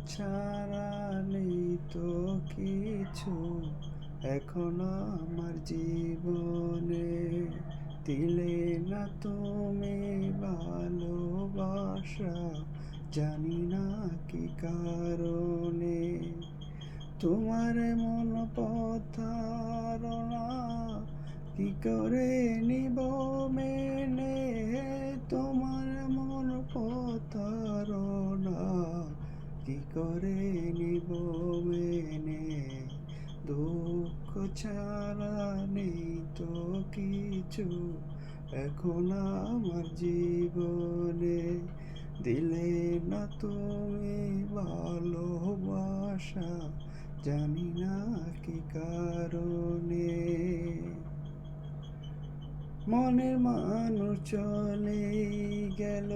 ছাড়া নেই তো কিছু এখন আমার জীবনে। দিলে না তুমি ভালোবাসা, জানি না কি কারণে। তোমার মন প্রতারণা, কি করে নিব মেনে। তোমার মন প্রতারণা, কি করে নিব মেনে। দুঃখ ছাড়া নেই তো কিছু এখন আমার জীবনে। দিলে না তুমি ভালোবাসা, জানি না কি কারণে। মনের মানুষ চলে গেল,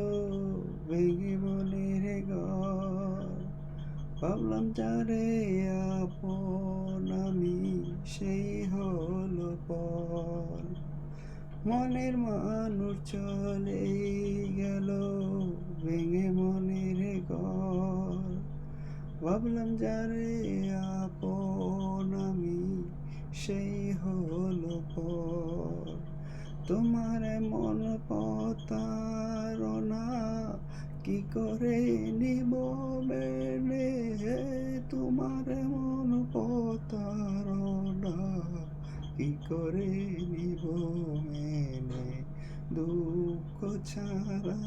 ভেঙে মনের ঘর। ভাবলাম যারে আপন আমি, সেই হলো পর। মনের মানুষ চলে গেল, ভেঙে মনের ঘর। ভাবলাম যারে আপন আমি, সেই হলো পর। তোমার মন প্রতারণা, কি করে নিব মেনে। তোমার মন প্রতারণা, কি করে নিব মেনে। দুঃখ ছাড়া